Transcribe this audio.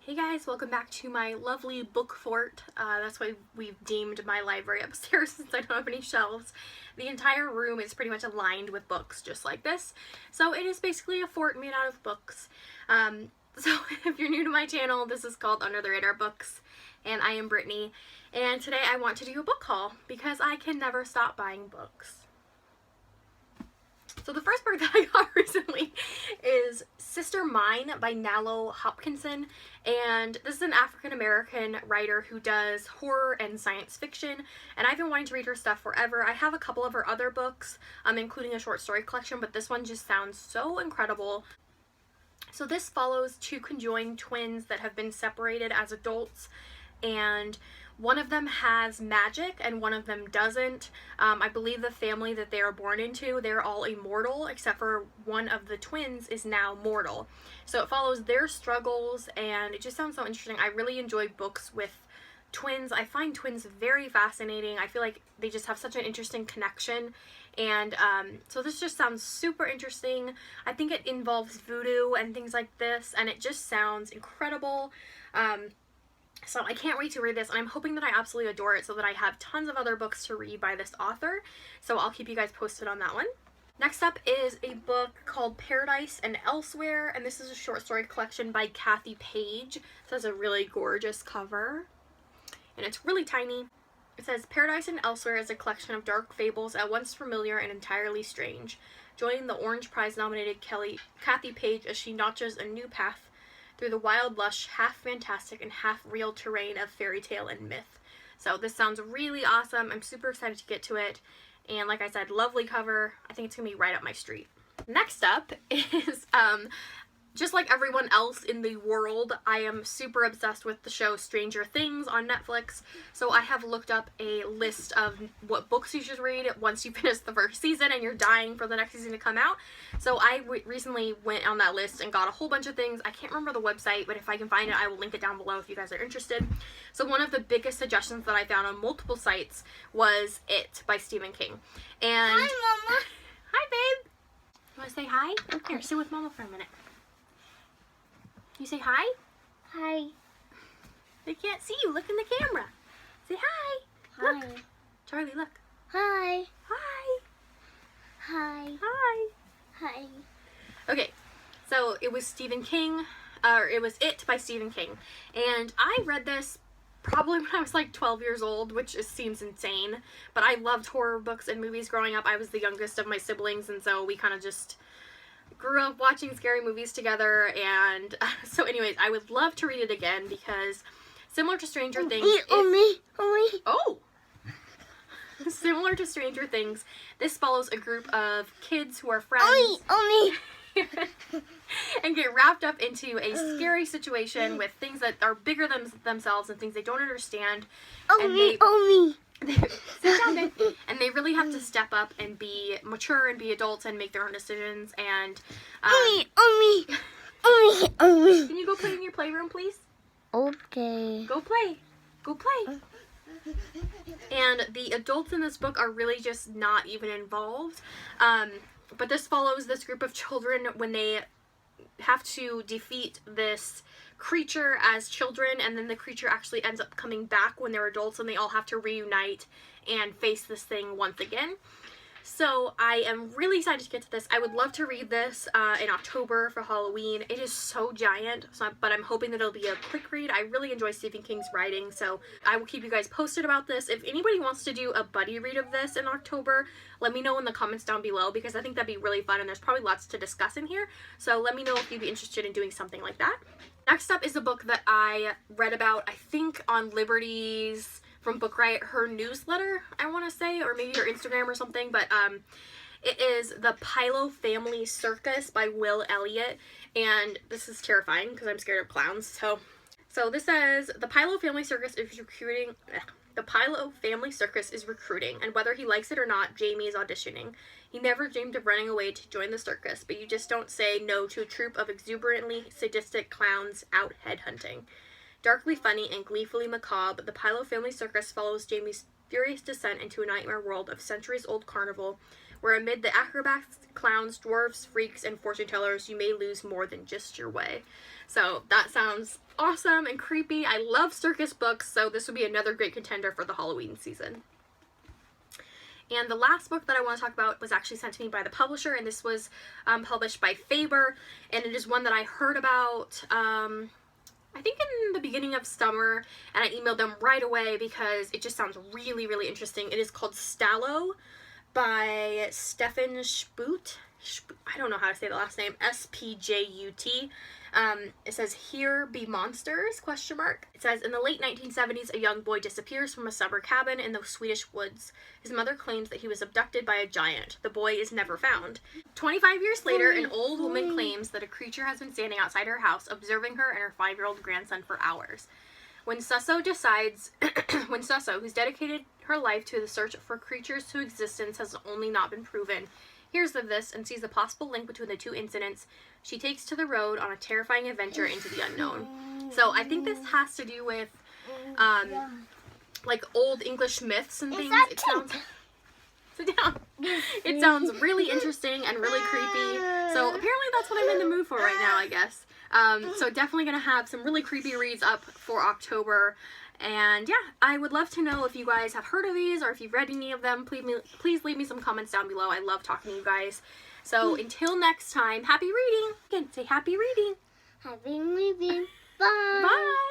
Hey guys, welcome back to my lovely book fort. That's why we've deemed my library upstairs since I don't have any shelves. The entire room is pretty much aligned with books just like this. So it is basically a fort made out of books. So if you're new to my channel, this is called Under the Radar Books, and I am Brittany. And today I want to do a book haul because I can never stop buying books. So the first book that I got recently is Sister Mine by Nalo Hopkinson, and this is an African-American writer who does horror and science fiction, and I've been wanting to read her stuff forever. I have a couple of her other books, including a short story collection, but this one just sounds so incredible. So this follows two conjoined twins that have been separated as adults, and one of them has magic and one of them doesn't. I believe the family that they are born into, they're all immortal, except for one of the twins is now mortal. So it follows their struggles, and it just sounds so interesting. I really enjoy books with twins. I find twins very fascinating. I feel like they just have such an interesting connection. And so this just sounds super interesting. I think it involves voodoo and things like this, and it just sounds incredible. So I can't wait to read this, and I'm hoping that I absolutely adore it so that I have tons of other books to read by this author. So I'll keep you guys posted on that one. Next up is a book called Paradise and Elsewhere, and this is a short story collection by Kathy Page. It has a really gorgeous cover, and it's really tiny. It says, Paradise and Elsewhere is a collection of dark fables at once familiar and entirely strange. Join the Orange Prize nominated Kathy Page as she notches a new path through the wild, lush, half fantastic and half real terrain of fairy tale and myth. So this sounds really awesome. I'm super excited to get to it. And like I said, lovely cover. I think it's gonna be right up my street. Next up is, just like everyone else in the world, I am super obsessed with the show Stranger Things on Netflix. So I have looked up a list of what books you should read once you finish the first season and you're dying for the next season to come out. So I recently went on that list and got a whole bunch of things. I can't remember the website, but if I can find it, I will link it down below if you guys are interested. So one of the biggest suggestions that I found on multiple sites was It by Stephen King. And hi, Mama. Hi, babe. You want to say hi? Okay. Here, sit with Mama for a minute. You say hi? Hi. They can't see you. Look in the camera. Say hi. Hi. Look. Charlie, look. Hi. Hi. Hi. Hi. Hi. Okay, so it was Stephen King, or it was It by Stephen King. And I read this probably when I was like 12 years old, which seems insane. But I loved horror books and movies growing up. I was the youngest of my siblings, and so we kind of just grew up watching scary movies together. And so anyways, I would love to read it again because similar to Stranger Things... Oh! Similar to Stranger Things, this follows a group of kids who are friends and get wrapped up into a scary situation with things that are bigger than themselves and things they don't understand. Sit down, babe. And they really have to step up and be mature and be adults and make their own decisions. And can you go play in your playroom, please? Okay. Go play. Go play. And the adults in this book are really just not even involved. But this follows this group of children when they have to defeat this creature as children, and then the creature actually ends up coming back when they're adults, and they all have to reunite and face this thing once again. So I am really excited to get to this. I would love to read this in October for Halloween. It is so giant, but I'm hoping that it'll be a quick read. I really enjoy Stephen King's writing, so I will keep you guys posted about this. If anybody wants to do a buddy read of this in October, let me know in the comments down below because I think that'd be really fun, and there's probably lots to discuss in here. So let me know if you'd be interested in doing something like that. Next up is a book that I read about, I think, on Liberty's from Book Riot, her newsletter, I want to say, or maybe her Instagram or something, but it is The Pilo Family Circus by Will Elliott, and this is terrifying because I'm scared of clowns. So this says, the Pilo Family Circus is recruiting, and whether he likes it or not, Jamie is auditioning. He never dreamed of running away to join the circus, but you just don't say no to a troupe of exuberantly sadistic clowns out headhunting. Darkly funny and gleefully macabre, the Pilo Family Circus follows Jamie's furious descent into a nightmare world of centuries-old carnival, where amid the acrobats, clowns, dwarves, freaks, and fortune tellers, you may lose more than just your way. So that sounds awesome and creepy. I love Circus books, so this would be another great contender for the Halloween season. And the last book that I want to talk about was actually sent to me by the publisher, and this was published by Faber, and it is one that I heard about, I think in the beginning of summer, and I emailed them right away because it just sounds really, really interesting. It is called Stallo by Stefan Sput. I don't know how to say the last name. S-P-J-U-T. It says, "Here be monsters?" ? It says, in the late 1970s, a young boy disappears from a summer cabin in the Swedish woods. His mother claims that he was abducted by a giant. The boy is never found. 25 years later, an old woman claims that a creature has been standing outside her house, observing her and her 5-year-old grandson for hours. When Susso, who's dedicated her life to the search for creatures whose existence has only not been proven, hears of this and sees a possible link between the two incidents, she takes to the road on a terrifying adventure into the unknown. So I think this has to do with, like, old English myths and things. It sounds... Sit down. It sounds really interesting and really creepy. So apparently that's what I'm in the mood for right now, I guess. So definitely going to have some really creepy reads up for October. And yeah, I would love to know if you guys have heard of these or if you've read any of them. Please leave me some comments down below. I love talking to you guys. So until next time, happy reading. Again, say happy reading. Happy reading. Bye. Bye.